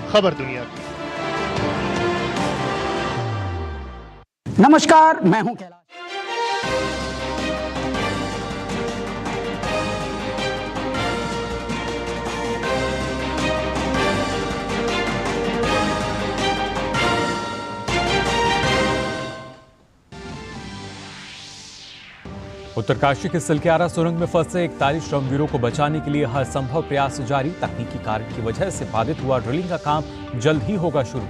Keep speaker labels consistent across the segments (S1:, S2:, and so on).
S1: खबर दुनिया की।
S2: नमस्कार, मैं हूं कैलाश।
S3: उत्तरकाशी के सिलक्यारा सुरंग में फंसे 41 श्रमवीरों को बचाने के लिए हर संभव प्रयास जारी। तकनीकी कारण की वजह से बाधित हुआ ड्रिलिंग का काम जल्द ही होगा शुरू।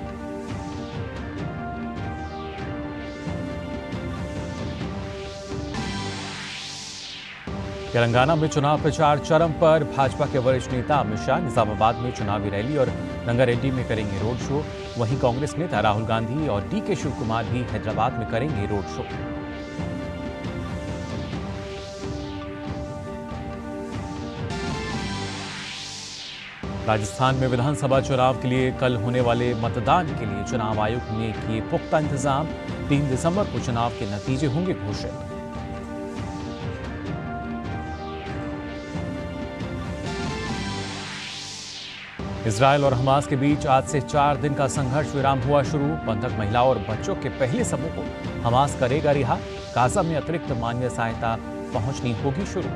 S3: तेलंगाना में चुनाव प्रचार चरम पर। भाजपा के वरिष्ठ नेता अमित शाह निजामाबाद में चुनावी रैली और रंगारेड्डी में करेंगे रोड शो। वहीं कांग्रेस नेता राहुल गांधी और डीके शिव कुमार भी हैदराबाद में करेंगे रोड शो। राजस्थान में विधानसभा चुनाव के लिए कल होने वाले मतदान के लिए चुनाव आयोग ने किए पुख्ता इंतजाम। 3 दिसंबर को चुनाव के नतीजे होंगे घोषित। इजरायल और हमास के बीच आज से 4 दिन का संघर्ष विराम हुआ शुरू। बंधक महिलाओं और बच्चों के पहले समूह को हमास करेगा रिहा। गाजा में अतिरिक्त मानवीय सहायता पहुंचनी होगी शुरू।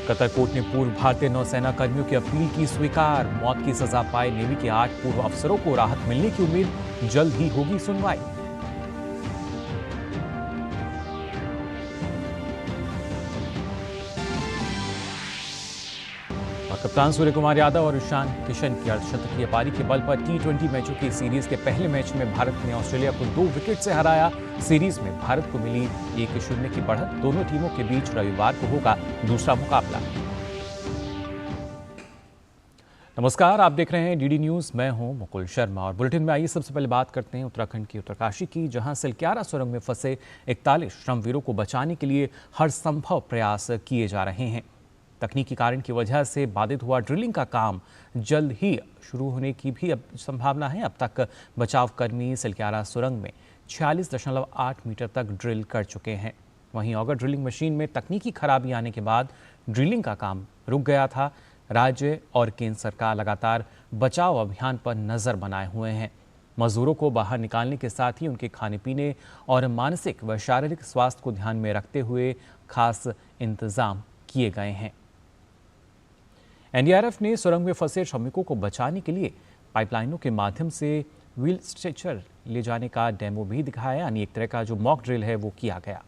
S3: कतर कोर्ट ने पूर्व भारतीय नौसेना कर्मियों की अपील की स्वीकार। मौत की सजा पाए नेवी के 8 पूर्व अफसरों को राहत मिलने की उम्मीद। जल्द ही होगी सुनवाई। कप्तान सूर्यकुमार यादव और ईशान किशन की अर्धशतकीय पारी के बल पर T20 मैचों की सीरीज के पहले मैच में भारत ने ऑस्ट्रेलिया को 2 विकेट से हराया। सीरीज में भारत को मिली 1-0 की बढ़त। दोनों टीमों के बीच रविवार को होगा दूसरा मुकाबला। नमस्कार, आप देख रहे हैं डीडी न्यूज। मैं हूं मुकुल शर्मा और बुलेटिन में आइए सबसे पहले बात करते हैं उत्तराखंड की उत्तरकाशी की, जहां सिलक्यारा सुरंग में फंसे 41 श्रमवीरों को बचाने के लिए हर संभव प्रयास किए जा रहे हैं। तकनीकी कारण की वजह से बाधित हुआ ड्रिलिंग का काम जल्द ही शुरू होने की भी अब संभावना है। अब तक बचाव कर्मी सिलक्यारा सुरंग में 46.8 मीटर तक ड्रिल कर चुके हैं। वहीं ऑगर ड्रिलिंग मशीन में तकनीकी खराबी आने के बाद ड्रिलिंग का काम रुक गया था। राज्य और केंद्र सरकार लगातार बचाव अभियान पर नजर बनाए हुए हैं। मजदूरों को बाहर निकालने के साथ ही उनके खाने पीने और मानसिक व शारीरिक स्वास्थ्य को ध्यान में रखते हुए खास इंतजाम किए गए हैं। एनडीआरएफ ने सुरंग में फंसे श्रमिकों को बचाने के लिए पाइपलाइनों के माध्यम से व्हील स्ट्रेचर ले जाने का डेमो भी दिखाया, यानी एक तरह का जो मॉक ड्रिल है वो किया गया।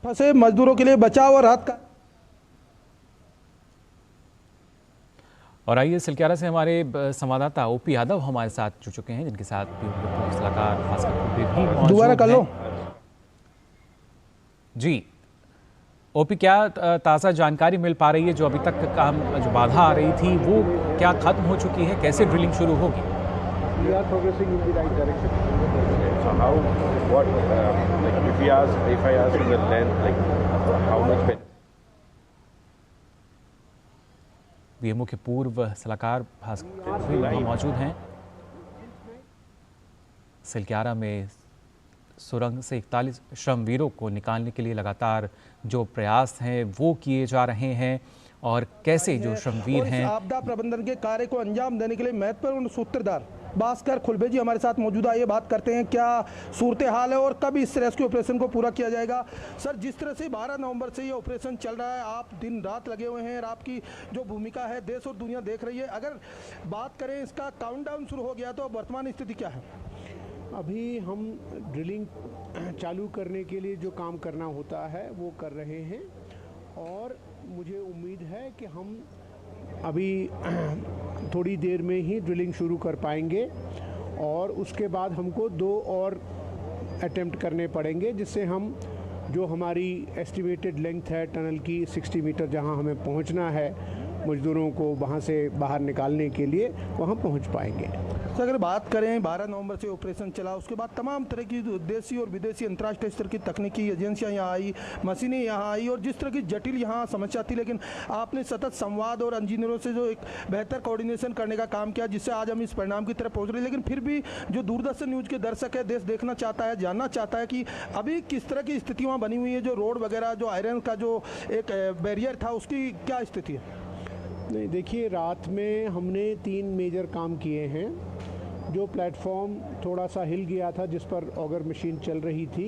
S4: फंसे मजदूरों के लिए बचाव और राहत का।
S3: और आइए सिलक्यारा से हमारे संवाददाता ओपी यादव हमारे साथ जुड़ चुके हैं, जिनके साथ सलाहकार भी
S4: दोबारा कर लो
S3: जी। ओपी, क्या ताज़ा जानकारी मिल पा रही है? जो अभी तक काम जो बाधा आ रही थी वो क्या खत्म हो चुकी है? कैसे ड्रिलिंग शुरू होगी?
S5: We are progressing in the right direction. So how, what, like if I ask you the length, like how much?
S3: BMO के पूर्व सलाहकार भास्कर भी मौजूद हैं। सिलक्यारा में सुरंग से 41 श्रमवीरों को निकालने के लिए लगातार जो प्रयास हैं वो किए जा रहे हैं और कैसे जो श्रमवीर हैं
S4: आपदा प्रबंधन के कार्य को अंजाम देने के लिए महत्वपूर्ण सूत्रधार भास्कर खुलबे जी हमारे साथ मौजूद है। ये बात करते हैं क्या सूरत हाल है और कब इस रेस्क्यू ऑपरेशन को पूरा किया जाएगा। सर, जिस तरह से 12 नवंबर से ये ऑपरेशन चल रहा है, आप दिन रात लगे हुए हैं और आपकी जो भूमिका है देश और दुनिया देख रही है। अगर बात करें इसका काउंटडाउन शुरू हो गया तो वर्तमान स्थिति क्या है?
S6: अभी हम ड्रिलिंग चालू करने के लिए जो काम करना होता है वो कर रहे हैं और मुझे उम्मीद है कि हम अभी थोड़ी देर में ही ड्रिलिंग शुरू कर पाएंगे और उसके बाद हमको 2 और अटेम्प्ट करने पड़ेंगे, जिससे हम जो हमारी एस्टिमेटेड लेंथ है टनल की 60 मीटर जहां हमें पहुंचना है मजदूरों को वहां से बाहर निकालने के लिए, वहां पहुंच पाएंगे।
S4: तो अगर बात करें 12 नवंबर से ऑपरेशन चला, उसके बाद तमाम तरह की देशी और विदेशी अंतर्राष्ट्रीय स्तर की तकनीकी एजेंसियां यहाँ आई, मशीनें यहाँ आई और जिस तरह की जटिल यहाँ समस्या थी, लेकिन आपने सतत संवाद और इंजीनियरों से जो एक बेहतर कोऑर्डिनेशन करने का काम किया, जिससे आज हम इस परिणाम की तरफ पहुँच रहे हैं। लेकिन फिर भी जो दूरदर्शन न्यूज़ के दर्शक है, देश देखना चाहता है, जानना चाहता है कि अभी किस तरह की स्थिति वहाँ बनी हुई है, जो रोड वगैरह, जो आयरन का जो एक बैरियर था, उसकी क्या स्थिति है?
S6: नहीं, देखिए, रात में हमने 3 मेजर काम किए हैं। जो प्लेटफॉर्म थोड़ा सा हिल गया था, जिस पर ऑगर मशीन चल रही थी,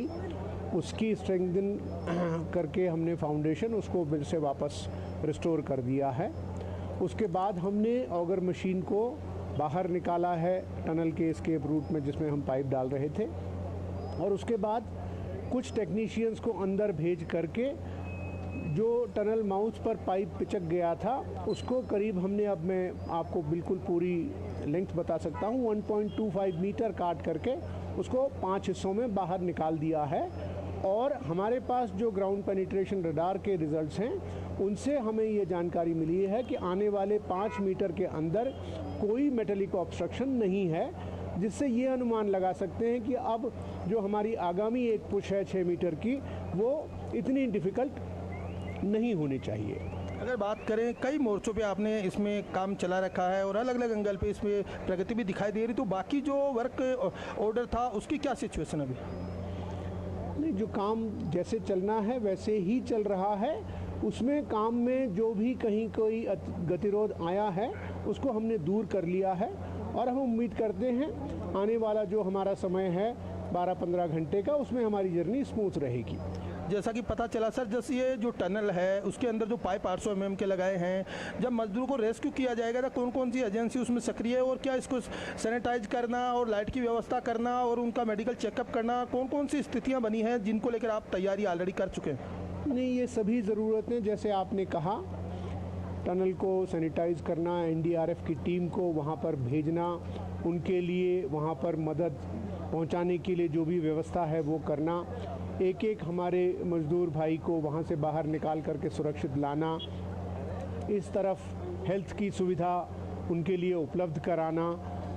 S6: उसकी स्ट्रेंथन करके हमने फाउंडेशन उसको फिर से वापस रिस्टोर कर दिया है। उसके बाद हमने ऑगर मशीन को बाहर निकाला है टनल के एस्केप रूट में, जिसमें हम पाइप डाल रहे थे, और उसके बाद कुछ टेक्नीशियंस को अंदर भेज करके जो टनल माउथ पर पाइप पिचक गया था, उसको करीब हमने, अब मैं आपको बिल्कुल पूरी लेंथ बता सकता हूँ, 1.25 मीटर काट करके उसको 5 हिस्सों में बाहर निकाल दिया है। और हमारे पास जो ग्राउंड पेनिट्रेशन रडार के रिजल्ट्स हैं, उनसे हमें ये जानकारी मिली है कि आने वाले 5 मीटर के अंदर कोई मेटेलिक ऑब्स्ट्रक्शन नहीं है, जिससे ये अनुमान लगा सकते हैं कि अब जो हमारी आगामी एक पुश है 6 मीटर की, वो इतनी डिफ़िकल्ट नहीं होनी चाहिए।
S4: अगर बात करें, कई मोर्चों पे आपने इसमें काम चला रखा है और अलग अलग एंगल पे इसमें प्रगति भी दिखाई दे रही, तो बाकी जो वर्क ऑर्डर था उसकी क्या सिचुएशन अभी?
S6: नहीं, जो काम जैसे चलना है वैसे ही चल रहा है। उसमें काम में जो भी कहीं कोई गतिरोध आया है, उसको हमने दूर कर लिया है और हम उम्मीद करते हैं आने वाला जो हमारा समय है 12-15 घंटे का, उसमें हमारी जर्नी स्मूथ रहेगी।
S4: जैसा कि पता चला सर, जैसे ये जो टनल है उसके अंदर जो पाइप 800 mm के लगाए हैं, जब मजदूरों को रेस्क्यू किया जाएगा तो कौन कौन सी एजेंसी उसमें सक्रिय है और क्या इसको सैनिटाइज करना और लाइट की व्यवस्था करना और उनका मेडिकल चेकअप करना, कौन कौन सी स्थितियाँ बनी हैं जिनको लेकर आप तैयारी ऑलरेडी कर चुके हैं?
S6: नहीं, ये सभी ज़रूरतें, जैसे आपने कहा, टनल को सैनिटाइज करना, NDRF की टीम को वहाँ पर भेजना, उनके लिए वहाँ पर मदद पहुँचाने के लिए जो भी व्यवस्था है वो करना, एक एक हमारे मजदूर भाई को वहाँ से बाहर निकाल करके सुरक्षित लाना, इस तरफ हेल्थ की सुविधा उनके लिए उपलब्ध कराना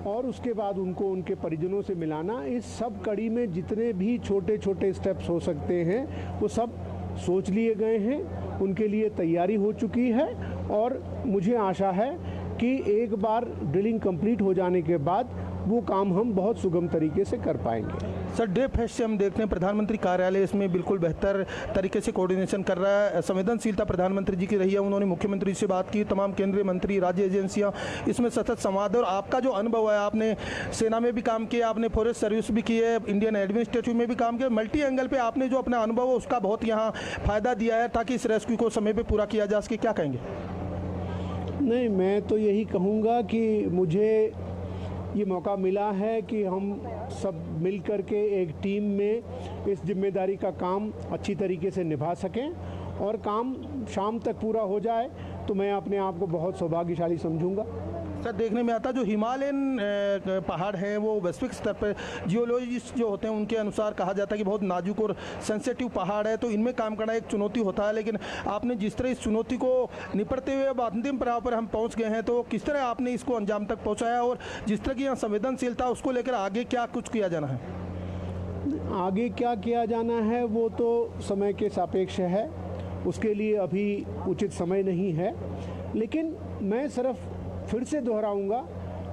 S6: और उसके बाद उनको उनके परिजनों से मिलाना, इस सब कड़ी में जितने भी छोटे छोटे स्टेप्स हो सकते हैं वो सब सोच लिए गए हैं, उनके लिए तैयारी हो चुकी है और मुझे आशा है कि एक बार ड्रिलिंग कंप्लीट हो जाने के बाद वो काम हम बहुत सुगम तरीके से कर पाएंगे।
S4: सर, डे फेस्ट से हम देखते हैं प्रधानमंत्री कार्यालय इसमें बिल्कुल बेहतर तरीके से कोऑर्डिनेशन कर रहा है। संवेदनशीलता प्रधानमंत्री जी की रही है, उन्होंने मुख्यमंत्री से बात की, तमाम केंद्रीय मंत्री, राज्य एजेंसियां इसमें सतत संवाद। और आपका जो अनुभव है, आपने सेना में भी काम किया, आपने फॉरेस्ट सर्विस भी की है, इंडियन एडमिनिस्ट्रेटिव में भी काम किया, मल्टी एंगल पर आपने जो अपना अनुभव है उसका बहुत यहाँ फ़ायदा दिया है ताकि इस रेस्क्यू को समय पर पूरा किया जा सके। क्या कहेंगे?
S6: नहीं, मैं तो यही कहूँगा कि मुझे ये मौका मिला है कि हम सब मिल कर के एक टीम में इस जिम्मेदारी का काम अच्छी तरीके से निभा सकें और काम शाम तक पूरा हो जाए तो मैं अपने आप को बहुत सौभाग्यशाली समझूंगा।
S4: सर, देखने में आता जो हिमालयन पहाड़ हैं वो वैश्विक स्तर पर जियोलॉजिस्ट जो होते हैं उनके अनुसार कहा जाता है कि बहुत नाजुक और सेंसिटिव पहाड़ है, तो इनमें काम करना एक चुनौती होता है। लेकिन आपने जिस तरह इस चुनौती को निपटते हुए अब अंतिम पड़ाव पर हम पहुंच गए हैं, तो किस तरह आपने इसको अंजाम तक पहुंचाया और जिस तरह की यहाँ संवेदनशीलता उसको लेकर आगे क्या कुछ किया जाना है?
S6: आगे क्या किया जाना है वो तो समय के सापेक्ष है, उसके लिए अभी उचित समय नहीं है। लेकिन मैं सिर्फ फिर से दोहराऊंगा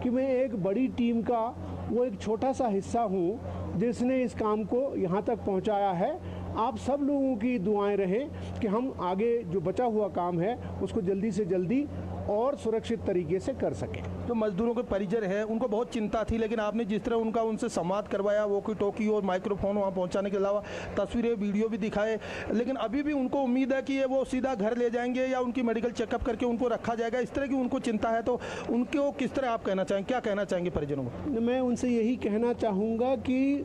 S6: कि मैं एक बड़ी टीम का वो एक छोटा सा हिस्सा हूँ जिसने इस काम को यहाँ तक पहुँचाया है। आप सब लोगों की दुआएं रहें कि हम आगे जो बचा हुआ काम है उसको जल्दी से जल्दी और सुरक्षित तरीके से कर सकें।
S4: जो मजदूरों के परिजन हैं उनको बहुत चिंता थी, लेकिन आपने जिस तरह उनसे संवाद करवाया, वॉकी टॉकी और माइक्रोफोन वहाँ पहुँचाने के अलावा तस्वीरें, वीडियो भी दिखाए, लेकिन अभी भी उनको उम्मीद है कि ये वो सीधा घर ले जाएंगे या उनकी मेडिकल चेकअप करके उनको रखा जाएगा, इस तरह की उनको चिंता है। तो उनको किस तरह आप कहना चाहेंगे, क्या कहना चाहेंगे परिजनों को?
S6: मैं उनसे यही कहना चाहूँगा कि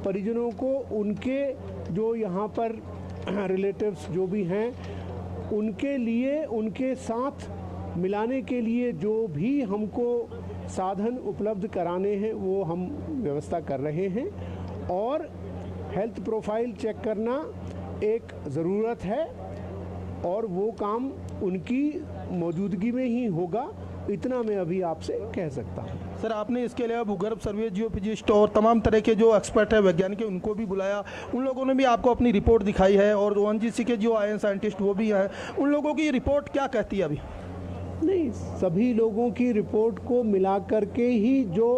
S6: परिजनों को उनके जो यहाँ पर रिलेटिव्स जो भी हैं उनके लिए, उनके साथ मिलाने के लिए जो भी हमको साधन उपलब्ध कराने हैं वो हम व्यवस्था कर रहे हैं। और हेल्थ प्रोफाइल चेक करना एक ज़रूरत है और वो काम उनकी मौजूदगी में ही होगा, इतना मैं अभी आपसे कह सकता हूँ।
S4: सर आपने इसके अलावा भूगर्भ सर्वे, जियोफिजिस्ट और तमाम तरह के जो एक्सपर्ट हैं, वैज्ञानिक हैं, उनको भी बुलाया। उन लोगों ने भी आपको अपनी रिपोर्ट दिखाई है और ONGC के जो आए हैं साइंटिस्ट वो भी हैं। उन लोगों की रिपोर्ट क्या कहती है अभी?
S6: नहीं, सभी लोगों की रिपोर्ट को मिला करके ही जो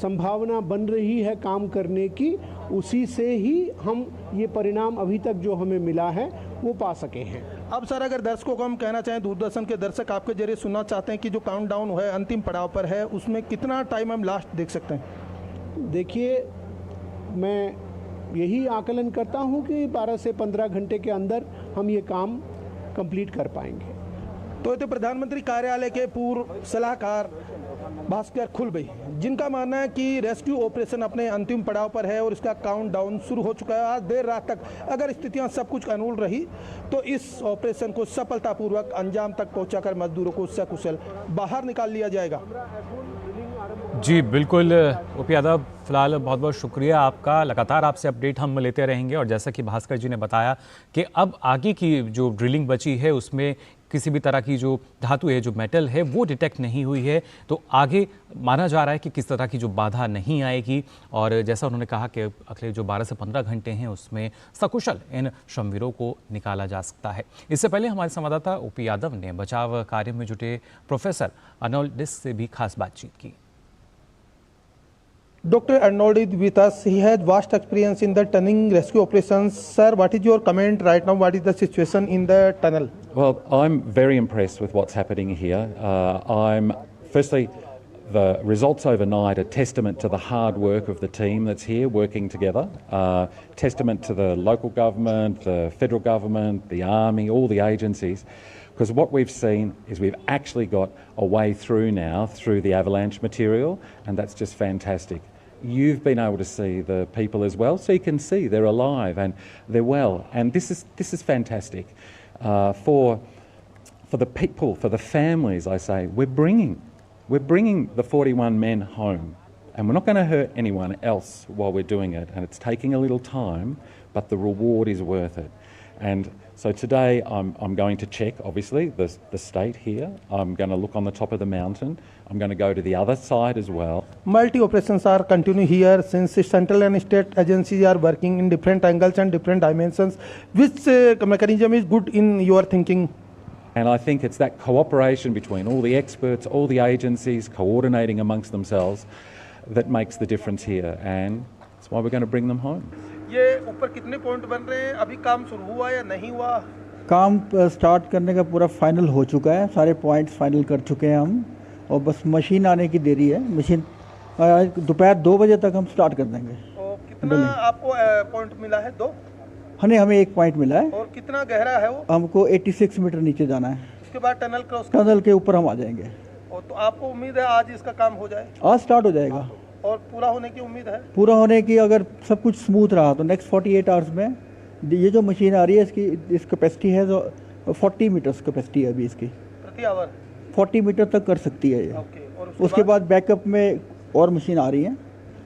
S6: संभावना बन रही है काम करने की, उसी से ही हम ये परिणाम अभी तक जो हमें मिला है वो पा सके हैं।
S4: अब सर अगर दर्शकों को हम कहना चाहें, दूरदर्शन के दर्शक आपके जरिए सुनना चाहते हैं कि जो काउंटडाउन है अंतिम पड़ाव पर है, उसमें कितना टाइम हम लास्ट देख सकते हैं?
S6: देखिए, मैं यही आकलन करता हूँ कि 12 से 15 घंटे के अंदर हम ये काम कंप्लीट कर पाएंगे।
S4: तो ये थे प्रधानमंत्री कार्यालय के पूर्व सलाहकार भास्कर खुलबे, जिनका मानना है कि रेस्क्यू ऑपरेशन अपने अंतिम पड़ाव पर है और इसका काउंटडाउन शुरू हो चुका है। आज देर रात तक अगर स्थितियां सब कुछ अनुकूल रही तो इस ऑपरेशन को सफलतापूर्वक अंजाम तक पहुंचाकर मजदूरों को सकुशल बाहर निकाल लिया जाएगा।
S3: जी बिल्कुल ओपी यादव, फिलहाल बहुत बहुत शुक्रिया आपका। लगातार आपसे अपडेट हम लेते रहेंगे और जैसा कि भास्कर जी ने बताया कि अब आगे की जो ड्रिलिंग बची है उसमें किसी भी तरह की जो धातु है, जो मेटल है, वो डिटेक्ट नहीं हुई है। तो आगे माना जा रहा है कि किस तरह की जो बाधा नहीं आएगी और जैसा उन्होंने कहा कि अगले जो 12 से 15 घंटे हैं उसमें सकुशल इन श्रमवीरों को निकाला जा सकता है। इससे पहले हमारे संवाददाता ओपी यादव ने बचाव कार्य में जुटे प्रोफेसर अर्नोल्ड डिस से भी खास बातचीत की।
S4: Dr. Arnold is with us. He has vast experience in the tunneling rescue operations. Sir, what is your comment right now? What is the situation in the tunnel?
S1: Well, I'm very impressed with what's happening here. Firstly, the results overnight are testament to the hard work of the team that's here working together, testament to the local government, the federal government, the army, all the agencies. Because what we've seen is we've actually got a way through now through the avalanche material, and that's just fantastic. You've been able to see the people as well, so you can see they're alive and they're well, and this is fantastic for the people, for the families. I say we're bringing the 41 men home, and we're not going to hurt anyone else while we're doing it, and it's taking a little time, but the reward is worth it. And so today I'm going to check, obviously, the state here. I'm going to look on the top of the mountain. I'm going to go to the other side as well.
S4: Multi-operations are continuing here since central and state agencies are working in different angles and different dimensions. Which mechanism is good in your thinking?
S1: And I think it's that cooperation between all the experts, all the agencies, coordinating amongst themselves that makes the difference here. And that's why we're going to bring them home.
S4: ये ऊपर कितने point बन रहे हैं? अभी काम शुरू हुआ या नहीं हुआ?
S2: काम स्टार्ट करने का पूरा फाइनल हो चुका है, सारे पॉइंट्स फाइनल कर चुके हैं हम, और बस मशीन आने की देरी है। मशीन दोपहर 2 बजे तक हम स्टार्ट कर देंगे।
S4: और कितना आपको पॉइंट मिला है? 2?
S2: हमें 1 पॉइंट मिला है।
S4: और कितना गहरा है वो?
S2: हमको 86 मीटर नीचे जाना है।
S4: उसके बाद टनल क्रॉस,
S2: टनल के ऊपर हम आ जाएंगे।
S4: और तो आपको उम्मीद है आज इसका काम हो जाए?
S2: आज स्टार्ट हो जाएगा।
S4: और पूरा होने की उम्मीद है?
S2: पूरा होने की, अगर सब कुछ स्मूथ रहा तो नेक्स्ट 48 आवर्स में ये जो मशीन आ रही है इस कैपेसिटी है जो 40 मीटर्स कैपेसिटी है अभी इसकी,
S4: प्रति आवर
S2: 40 मीटर तक कर सकती है ये।
S4: ओके। और
S2: उसके बाद बैकअप में और मशीन आ रही है,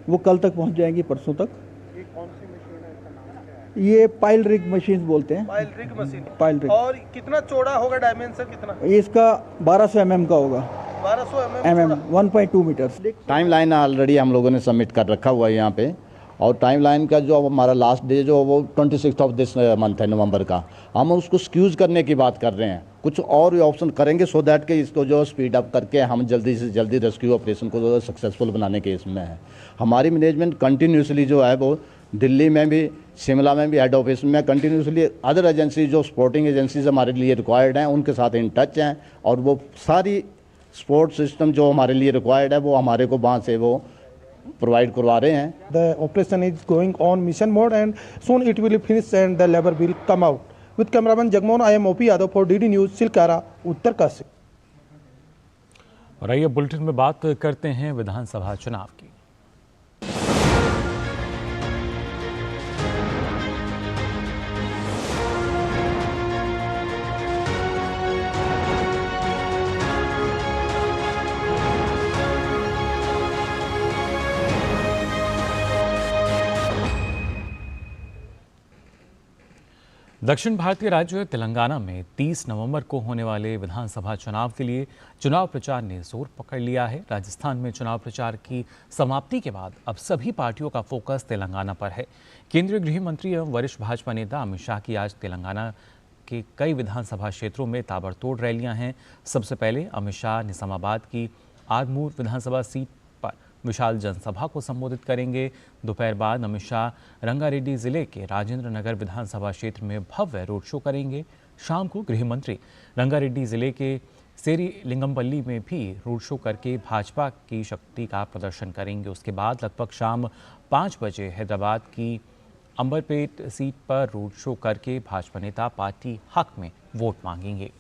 S2: वो कल तक पहुंच जाएंगी, परसों तक।
S6: ये कौन सी मशीन है, इसका नाम क्या है?
S2: ये पाइल रिग मशीन बोलते हैं।
S4: Pile rig machine.
S2: Pile rig.
S4: और कितना चौड़ा होगा? डायमेंशन कितना?
S2: इसका 1200 mm का होगा।
S4: 1200
S2: mm 1.2 metres.
S7: Time line already हम लोगों ने सबमिट कर रखा हुआ है यहाँ पे, और टाइम लाइन का जो हमारा लास्ट डे जो वो 26 ऑफ दिस मंथ है, नवंबर का। हम उसको स्क्यूज़ करने की बात कर रहे हैं, कुछ और ऑप्शन करेंगे सो दैट कि इसको जो स्पीड अप करके हम जल्दी से जल्दी रेस्क्यू ऑपरेशन को जो सक्सेसफुल बनाने के इसमें है। हमारी मैनेजमेंट कंटिन्यूसली जो है वो दिल्ली में भी, शिमला में भी, हेड ऑफिस में कंटिन्यूसली अदर एजेंसी जो सपोर्टिंग एजेंसीज हमारे लिए रिक्वायर्ड हैं उनके साथ इन टच हैं, और वो सारी सपोर्ट सिस्टम जो हमारे लिए रिक्वायर्ड है वो हमारे को वहाँ से वो प्रोवाइड करवा रहे हैं।
S4: The operation is going on mission mode and soon it will finish and the labor will come out. With cameraman Jagmohan, I am OP Yadav for DD News, Silkyara, Uttarkashi.
S3: और आइए बुलेटिन में बात करते हैं विधानसभा चुनाव की। दक्षिण भारतीय राज्य तेलंगाना में 30 नवंबर को होने वाले विधानसभा चुनाव के लिए चुनाव प्रचार ने जोर पकड़ लिया है। राजस्थान में चुनाव प्रचार की समाप्ति के बाद अब सभी पार्टियों का फोकस तेलंगाना पर है। केंद्रीय गृह मंत्री एवं वरिष्ठ भाजपा नेता अमित शाह की आज तेलंगाना के कई विधानसभा क्षेत्रों में ताबड़तोड़ रैलियां हैं। सबसे पहले अमित शाह निजामाबाद की आदमूर विधानसभा सीट पर विशाल जनसभा को संबोधित करेंगे। दोपहर बाद अमित शाह रंगारेड्डी जिले के राजेंद्र नगर विधानसभा क्षेत्र में भव्य रोड शो करेंगे। शाम को गृह मंत्री रंगारेड्डी जिले के सेरी लिंगमपल्ली में भी रोड शो करके भाजपा की शक्ति का प्रदर्शन करेंगे। उसके बाद लगभग शाम 5 बजे हैदराबाद की अंबरपेट सीट पर रोड शो करके भाजपा नेता पार्टी हक में वोट मांगेंगे।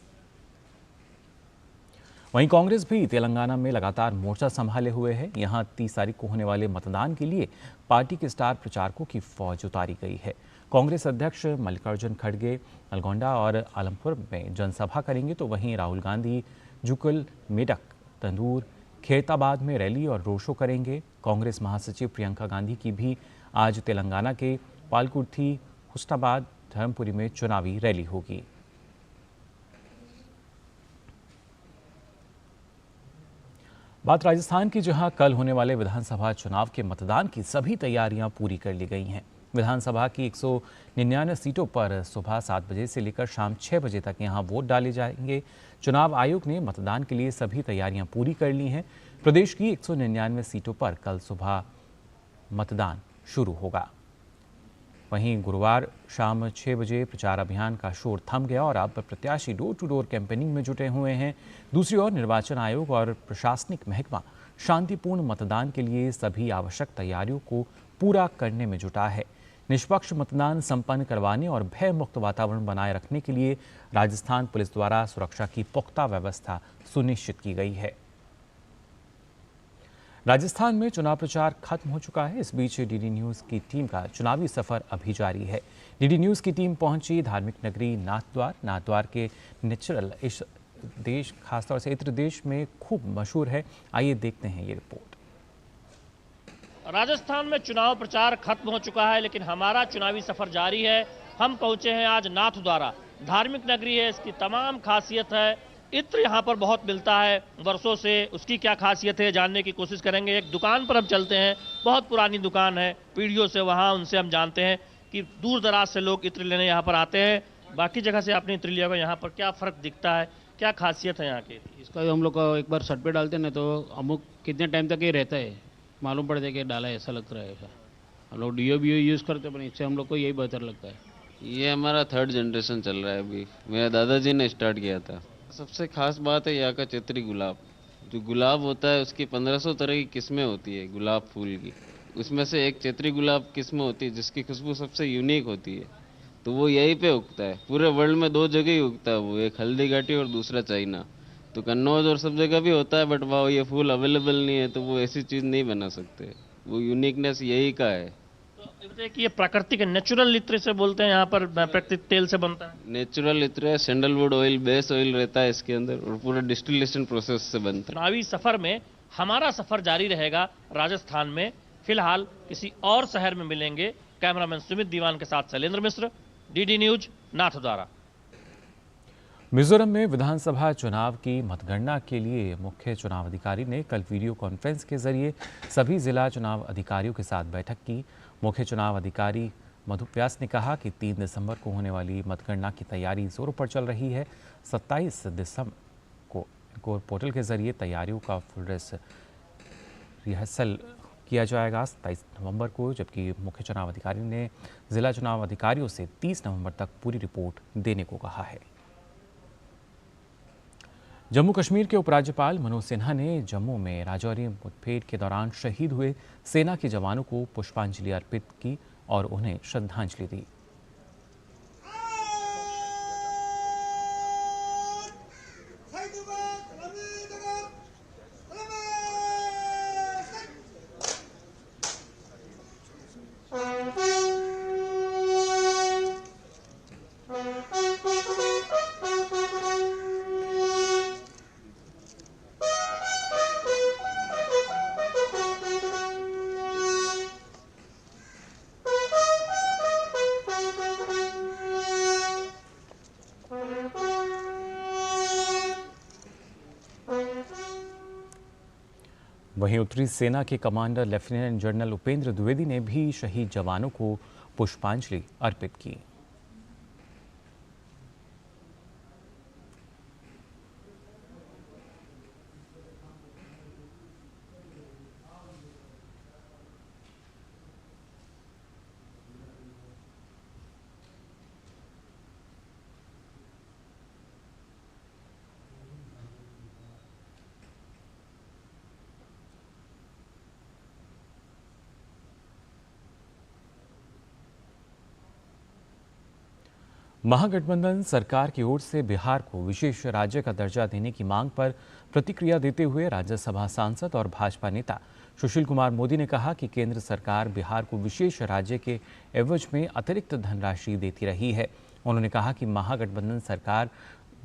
S3: वहीं कांग्रेस भी तेलंगाना में लगातार मोर्चा संभाले हुए है। यहां 30 तारीख को होने वाले मतदान के लिए पार्टी के स्टार प्रचारकों की फौज उतारी गई है। कांग्रेस अध्यक्ष मल्लिकार्जुन खड़गे नलगोंडा और आलमपुर में जनसभा करेंगे, तो वहीं राहुल गांधी जुकल, मेडक, तंदूर, खैरताबाद में रैली और रोड शो करेंगे। कांग्रेस महासचिव प्रियंका गांधी की भी आज तेलंगाना के पालकुर्थी, हुस्नाबाद, धर्मपुरी में चुनावी रैली होगी। बात राजस्थान की, जहां कल होने वाले विधानसभा चुनाव के मतदान की सभी तैयारियां पूरी कर ली गई हैं। विधानसभा की 199 सीटों पर सुबह 7 बजे से लेकर शाम 6 बजे तक यहां वोट डाले जाएंगे। चुनाव आयोग ने मतदान के लिए सभी तैयारियां पूरी कर ली हैं। प्रदेश की 199 सीटों पर कल सुबह मतदान शुरू होगा। वहीं गुरुवार शाम 6 बजे प्रचार अभियान का शोर थम गया और अब प्रत्याशी डोर टू डोर कैंपेनिंग में जुटे हुए हैं। दूसरी ओर निर्वाचन आयोग और प्रशासनिक महकमा शांतिपूर्ण मतदान के लिए सभी आवश्यक तैयारियों को पूरा करने में जुटा है। निष्पक्ष मतदान संपन्न करवाने और भय मुक्त वातावरण बनाए रखने के लिए राजस्थान पुलिस द्वारा सुरक्षा की पुख्ता व्यवस्था सुनिश्चित की गई है। राजस्थान में चुनाव प्रचार खत्म हो चुका है। इस बीच डीडी न्यूज़ की टीम का चुनावी सफर अभी जारी है। डीडी न्यूज़ की टीम पहुंची धार्मिक नगरी नाथद्वार के नेचुरल इस देश, खासतौर से इत्र देश में खूब मशहूर है। आइए देखते हैं ये रिपोर्ट।
S8: राजस्थान में चुनाव प्रचार खत्म हो चुका है, लेकिन हमारा चुनावी सफर जारी है। हम पहुंचे हैं आज नाथद्वारा, धार्मिक नगरी है, इसकी तमाम खासियत है। इत्र यहाँ पर बहुत मिलता है वर्षों से, उसकी क्या खासियत है जानने की कोशिश करेंगे। एक दुकान पर हम चलते हैं, बहुत पुरानी दुकान है, पीढ़ियों से वहाँ, उनसे हम जानते हैं कि दूर दराज से लोग इत्र लेने यहाँ पर आते हैं। बाकी जगह से आपने इत्र लिया होगा, यहाँ पर क्या फ़र्क दिखता है, क्या खासियत है यहाँ की?
S9: इसका हम लोग का एक बार शर्ट पे डालते हैं ना, तो अमुक कितने टाइम तक ये रहता है मालूम पड़ जाए कि डाला है, ऐसा लगता है। ऐसा हम लोग डीओ यूज़ करते हैं, पर इससे हम लोग को यही बेहतर लगता है।
S10: ये हमारा 3rd जनरेशन चल रहा है अभी, मेरा दादाजी ने स्टार्ट किया था। सबसे खास बात है यहाँ का चैत्री गुलाब। जो गुलाब होता है उसकी 1500 तरह की किस्में होती है गुलाब फूल की, उसमें से एक चैत्री गुलाब किस्म होती है जिसकी खुशबू सबसे यूनिक होती है। तो वो यहीं पे उगता है, पूरे वर्ल्ड में 2 जगह ही उगता है वो, एक हल्दी घाटी और दूसरा चाइना। तो कन्नौज और सब जगह भी होता है, बट वहाँ ये फूल अवेलेबल नहीं है, तो वो ऐसी चीज़ नहीं बना सकते। वो यूनिकनेस यही का है।
S8: तो ये प्राकृतिक नेचुरल इत्र से बोलते हैं, यहाँ पर प्राकृतिक तेल से बनता है।
S10: नेचुरल इत्र है, सैंडलवुड ऑयल बेस ऑयल रहता है इसके अंदर, और पूरा डिस्टिलेशन प्रोसेस से बनता है।
S8: चुनावी सफर में हमारा सफर जारी रहेगा राजस्थान में। फिलहाल किसी और शहर में मिलेंगे। कैमरामैन सुमित दीवान के साथ शैलेंद्र मिश्र, डीडी न्यूज, नाथद्वारा।
S3: मिजोरम में विधानसभा चुनाव की मतगणना के लिए मुख्य चुनाव अधिकारी ने कल वीडियो कॉन्फ्रेंस के जरिए सभी जिला चुनाव अधिकारियों के साथ बैठक की। मुख्य चुनाव अधिकारी मधु व्यास ने कहा कि 3 दिसंबर को होने वाली मतगणना की तैयारी जोरों पर चल रही है। 27 दिसंबर को पोर्टल के जरिए तैयारियों का फुल ड्रेस रिहर्सल किया जाएगा 27 नवंबर को, जबकि मुख्य चुनाव अधिकारी ने जिला चुनाव अधिकारियों से 30 नवंबर तक पूरी रिपोर्ट देने को कहा है। जम्मू कश्मीर के उपराज्यपाल मनोज सिन्हा ने जम्मू में राजौरी मुठभेड़ के दौरान शहीद हुए सेना के जवानों को पुष्पांजलि अर्पित की और उन्हें श्रद्धांजलि दी। वहीं उत्तरी सेना के commander lieutenant general Upendra Dwivedi ने भी शहीद जवानों को पुष्पांजलि अर्पित की। महागठबंधन सरकार की ओर से बिहार को विशेष राज्य का दर्जा देने की मांग पर प्रतिक्रिया देते हुए राज्यसभा सांसद और भाजपा नेता सुशील कुमार मोदी ने कहा कि केंद्र सरकार बिहार को विशेष राज्य के एवज में अतिरिक्त धनराशि देती रही है। उन्होंने कहा कि महागठबंधन सरकार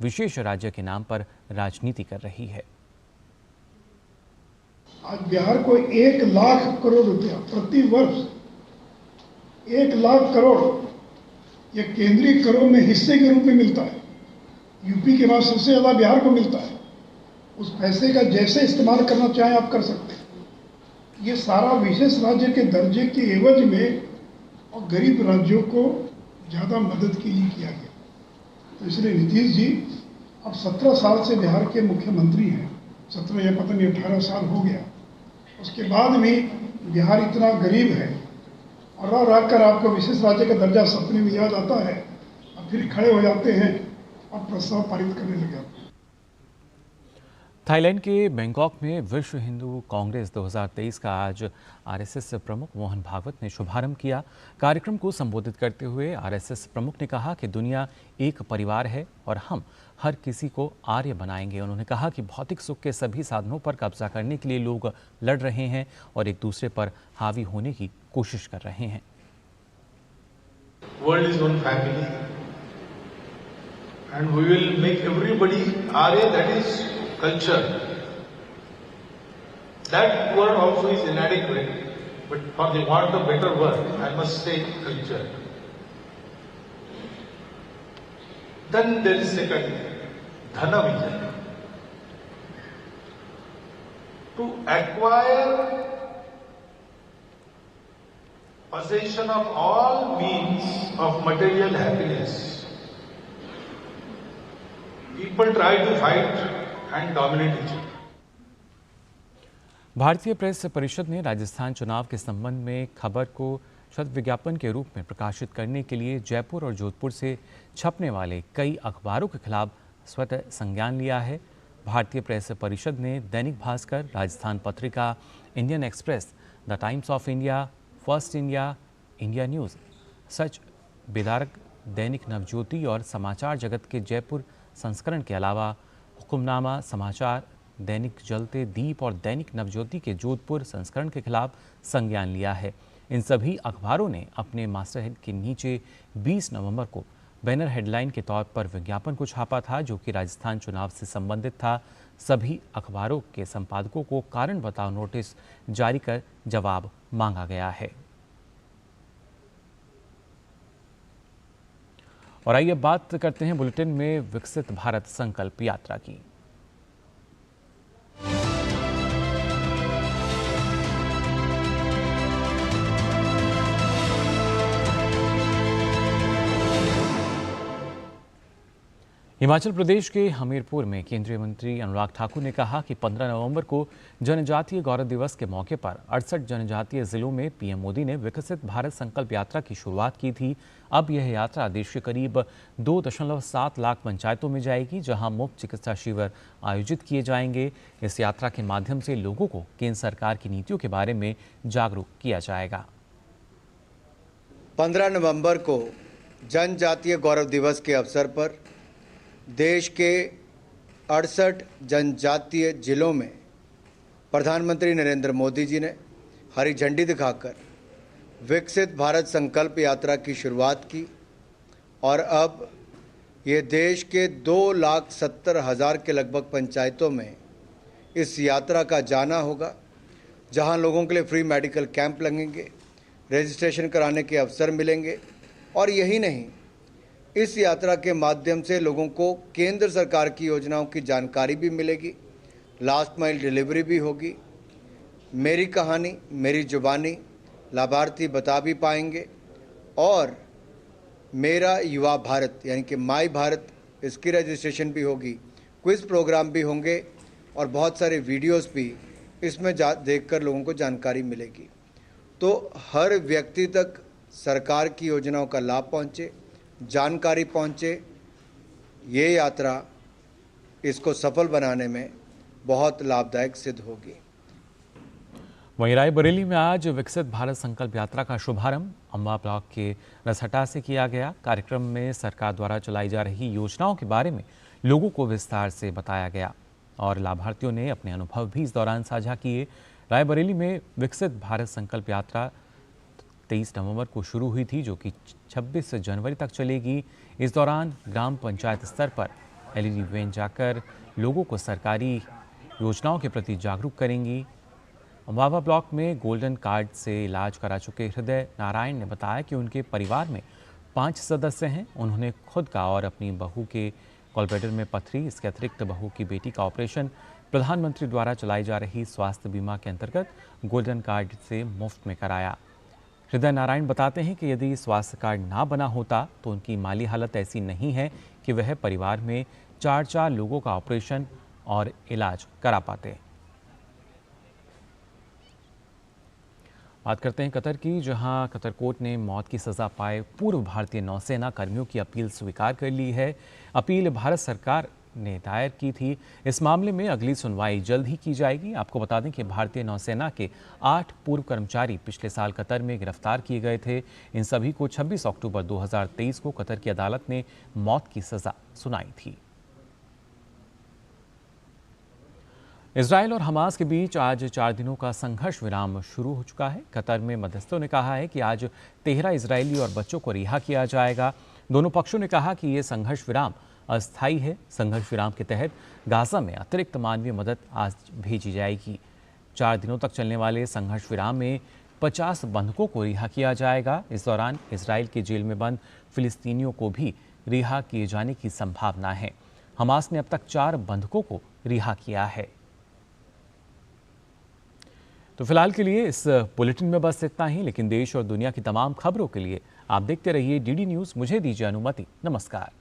S3: विशेष राज्य के नाम पर राजनीति कर रही है।
S11: आज बिहार को 1 लाख करोड़ रुपया प्रति वर्ष 1 लाख करोड़ ये केंद्रीय करों में हिस्से के रूप में मिलता है। यूपी के बाद सबसे ज़्यादा बिहार को मिलता है। उस पैसे का जैसे इस्तेमाल करना चाहें आप कर सकते हैं। ये सारा विशेष राज्य के दर्जे के एवज में और गरीब राज्यों को ज़्यादा मदद के लिए किया गया। तो इसलिए नीतीश जी अब 17 साल से बिहार के मुख्यमंत्री हैं। 17 या पता नहीं 18 साल हो गया। उसके बाद भी बिहार इतना गरीब है और रह कर आपको विशेष राज्य का दर्जा सपने में याद आता है और फिर खड़े हो जाते हैं और प्रस्ताव पारित करने लग जाते हैं।
S3: थाईलैंड के बैंकॉक में विश्व हिंदू कांग्रेस 2023 का आज आरएसएस प्रमुख मोहन भागवत ने शुभारंभ किया। कार्यक्रम को संबोधित करते हुए आरएसएस प्रमुख ने कहा कि दुनिया एक परिवार है और हम हर किसी को आर्य बनाएंगे। उन्होंने कहा कि भौतिक सुख के सभी साधनों पर कब्जा करने के लिए लोग लड़ रहे हैं और एक दूसरे पर हावी होने की कोशिश कर रहे हैं।
S12: World is one family and we will make everybody Arya, that is culture. That word also is inadequate, but for the want of better word, I must say culture. Then there is second, Dhana Vijay. To acquire possession of all means of material happiness, people try to fight and dominate each other.
S3: भारतीय press परिषद ने राजस्थान चुनाव के संबंध में खबर को छत विज्ञापन के रूप में प्रकाशित करने के लिए जयपुर और जोधपुर से छपने वाले कई अखबारों के खिलाफ स्वतः संज्ञान लिया है। भारतीय प्रेस परिषद ने दैनिक Bhaskar, Rajasthan Patrika, Indian Express, the Times of India, First India, India News, Sach, Bedhadak, Dainik Navjyoti और समाचार जगत के जयपुर संस्करण के अलावा हुक्मनामा, समाचार, दैनिक जलते, दीप और दैनिक नवज्योति के जोधपुर संस्करण के खिलाफ संज्ञान लिया है। इन सभी अखबारों ने अपने मास्टरहेड के नीचे 20 नवंबर को बैनर हेडलाइन के तौर पर विज्ञापन को छापा था, जो कि राजस्थान चुनाव से संबंधित था। सभी अखबारों के संपादकों को कारण बताओ नोटिस जारी कर जवाब मांगा गया है। और आइए बात करते हैं बुलेटिन में विकसित भारत संकल्प यात्रा की। हिमाचल प्रदेश के हमीरपुर में केंद्रीय मंत्री अनुराग ठाकुर ने कहा कि 15 नवंबर को जनजातीय गौरव दिवस के मौके पर 68 जनजातीय जिलों में पीएम मोदी ने विकसित भारत संकल्प यात्रा की शुरुआत की थी। अब यह यात्रा देश के करीब 2.7 लाख पंचायतों में जाएगी, जहां मुफ्त चिकित्सा शिविर आयोजित किए जाएंगे। इस यात्रा के माध्यम से लोगों को केंद्र सरकार की नीतियों के बारे में जागरूक किया जाएगा।
S13: 15 नवंबर को जनजातीय गौरव दिवस के अवसर पर देश के 68 जनजातीय जिलों में प्रधानमंत्री नरेंद्र मोदी जी ने हरी झंडी दिखाकर विकसित भारत संकल्प यात्रा की शुरुआत की और अब ये देश के 2,70,000 के लगभग पंचायतों में इस यात्रा का जाना होगा, जहां लोगों के लिए फ्री मेडिकल कैंप लगेंगे, रजिस्ट्रेशन कराने के अवसर मिलेंगे और यही नहीं, इस यात्रा के माध्यम से लोगों को केंद्र सरकार की योजनाओं की जानकारी भी मिलेगी, लास्ट माइल डिलीवरी भी होगी, मेरी कहानी मेरी जुबानी लाभार्थी बता भी पाएंगे और मेरा युवा भारत यानी कि माई भारत इसकी रजिस्ट्रेशन भी होगी, क्विज प्रोग्राम भी होंगे और बहुत सारे वीडियोस भी इसमें देखकर लोगों को जानकारी मिलेगी। तो हर व्यक्ति तक सरकार की योजनाओं का लाभ पहुंचे, जानकारी पहुंचे, ये यात्रा इसको सफल बनाने में बहुत लाभदायक सिद्ध होगी।
S3: वहीं रायबरेली में आज विकसित भारत संकल्प यात्रा का शुभारंभ अम्बा ब्लॉक के रसहटा से किया गया। कार्यक्रम में सरकार द्वारा चलाई जा रही योजनाओं के बारे में लोगों को विस्तार से बताया गया और लाभार्थियों ने अपने अनुभव भी इस दौरान साझा किए। रायबरेली में विकसित भारत संकल्प यात्रा 23 नवंबर को शुरू हुई थी, जो कि 26 जनवरी तक चलेगी। इस दौरान ग्राम पंचायत स्तर पर एलईडी वैन जाकर लोगों को सरकारी योजनाओं के प्रति जागरूक करेंगी। अम्बावा ब्लॉक में गोल्डन कार्ड से इलाज करा चुके हृदय नारायण ने बताया कि उनके परिवार में 5 सदस्य हैं। उन्होंने खुद का और अपनी बहू के गॉलब्लैडर में पथरी, इसके अतिरिक्त बहू की बेटी का ऑपरेशन प्रधानमंत्री द्वारा चलाई जा रही स्वास्थ्य बीमा के अंतर्गत गोल्डन कार्ड से मुफ्त में कराया। हृदय नारायण बताते हैं कि यदि स्वास्थ्य कार्ड ना बना होता तो उनकी माली हालत ऐसी नहीं है कि वह परिवार में 4 लोगों का ऑपरेशन और इलाज करा पाते। बात करते हैं कतर की, जहां कतर कोर्ट ने मौत की सजा पाए पूर्व भारतीय नौसेना कर्मियों की अपील स्वीकार कर ली है। अपील भारत सरकार ने दायर की थी। इस मामले में अगली सुनवाई जल्द ही की जाएगी। आपको बता दें कि भारतीय नौसेना के 8 पूर्व कर्मचारी पिछले साल कतर में गिरफ्तार किए गए थे। इन सभी को 26 अक्टूबर 2023 को कतर की अदालत ने मौत की सजा सुनाई थी। इजराइल और हमास के बीच आज 4 दिनों का संघर्ष विराम शुरू हो चुका है। कतर में मध्यस्थों ने कहा है कि आज 13 इजरायली और बच्चों को रिहा किया जाएगा। दोनों पक्षों ने कहा कि ये संघर्ष विराम अस्थायी है। संघर्ष विराम के तहत गाजा में अतिरिक्त मानवीय मदद आज भेजी जाएगी। 4 दिनों तक चलने वाले संघर्ष विराम में 50 बंधकों को रिहा किया जाएगा। इस दौरान इजराइल के जेल में बंद फिलिस्तीनियों को भी रिहा किए जाने की संभावना है। हमास ने अब तक 4 बंधकों को रिहा किया है। तो फिलहाल के लिए इस बुलेटिन में बस इतना ही, लेकिन देश और दुनिया की तमाम खबरों के लिए आप देखते रहिए डीडी न्यूज़। मुझे दीजिए अनुमति। नमस्कार।